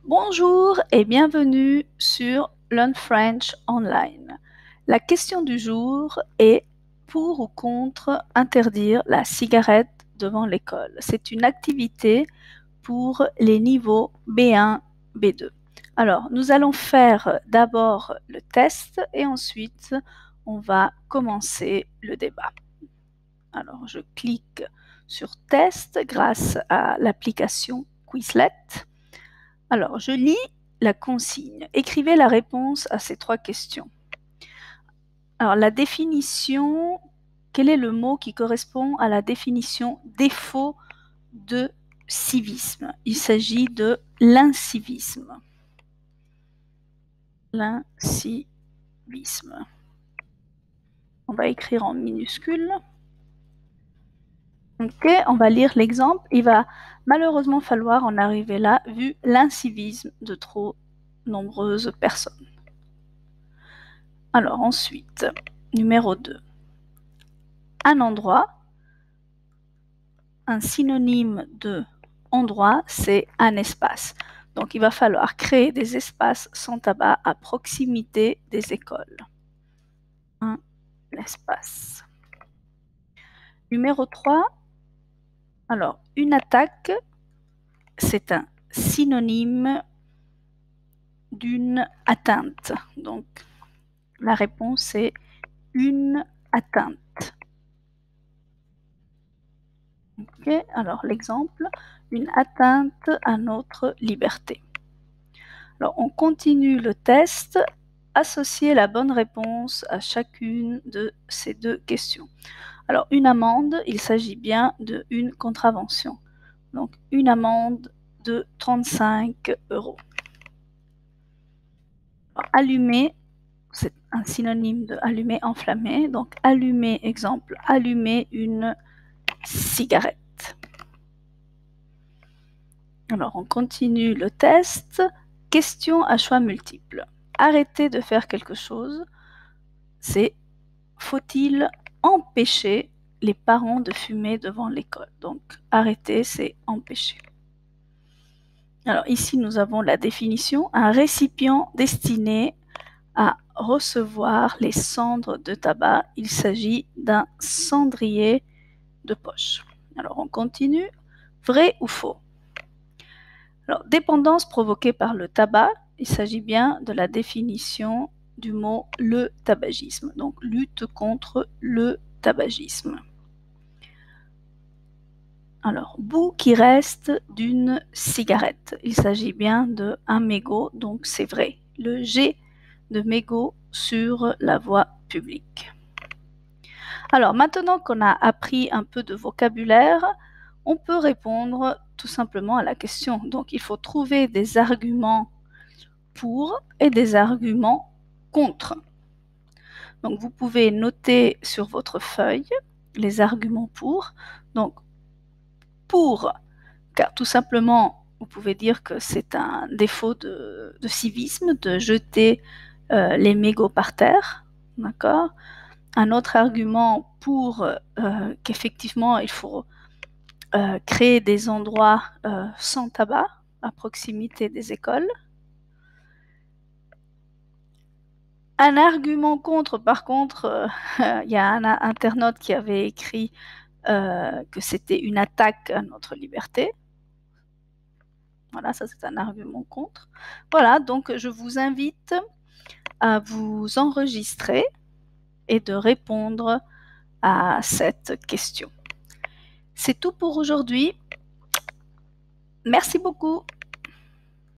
Bonjour et bienvenue sur Learn French Online. La question du jour est pour ou contre interdire la cigarette devant l'école. C'est une activité pour les niveaux B1, B2. Alors, nous allons faire d'abord le test et ensuite on va commencer le débat. Alors, je clique sur test grâce à l'application Quizlet. Alors, je lis la consigne. Écrivez la réponse à ces trois questions. Alors, la définition, quel est le mot qui correspond à la définition défaut de civisme? Il s'agit de l'incivisme. L'incivisme. On va écrire en minuscule. Ok, on va lire l'exemple. Il va malheureusement falloir en arriver là, vu l'incivisme de trop nombreuses personnes. Alors ensuite, numéro 2. Un endroit, un synonyme de endroit, c'est un espace. Donc il va falloir créer des espaces sans tabac à proximité des écoles. Un espace. Numéro 3. Alors, une attaque, c'est un synonyme d'une atteinte. Donc, la réponse est une atteinte. Ok, alors l'exemple, une atteinte à notre liberté. Alors, on continue le test. Associez la bonne réponse à chacune de ces deux questions. Alors, une amende, il s'agit bien d'une contravention. Donc, une amende de 35 €. Alors, allumer, c'est un synonyme de allumer, enflammer. Donc, allumer, exemple, allumer une cigarette. Alors, on continue le test. Question à choix multiples. Arrêter de faire quelque chose, c'est faut-il empêcher les parents de fumer devant l'école? Donc, arrêter, c'est empêcher. Alors, ici, nous avons la définition. Un récipient destiné à recevoir les cendres de tabac. Il s'agit d'un cendrier de poche. Alors, on continue. Vrai ou faux? Alors, dépendance provoquée par le tabac, il s'agit bien de la définition du mot le tabagisme. Donc, lutte contre le tabagisme. Alors, bout qui reste d'une cigarette. Il s'agit bien de un mégot, donc c'est vrai. Le jet de mégot sur la voie publique. Alors, maintenant qu'on a appris un peu de vocabulaire, on peut répondre tout simplement à la question. Donc, il faut trouver des arguments pour et des arguments contre. Donc, vous pouvez noter sur votre feuille les arguments pour. Donc, pour, car tout simplement, vous pouvez dire que c'est un défaut de civisme de jeter les mégots par terre, d'accord? Un autre argument pour qu'effectivement, il faut créer des endroits sans tabac à proximité des écoles. Un argument contre, par contre, il y a un internaute qui avait écrit que c'était une attaque à notre liberté. Voilà, ça c'est un argument contre. Voilà, donc je vous invite à vous enregistrer et de répondre à cette question. C'est tout pour aujourd'hui. Merci beaucoup.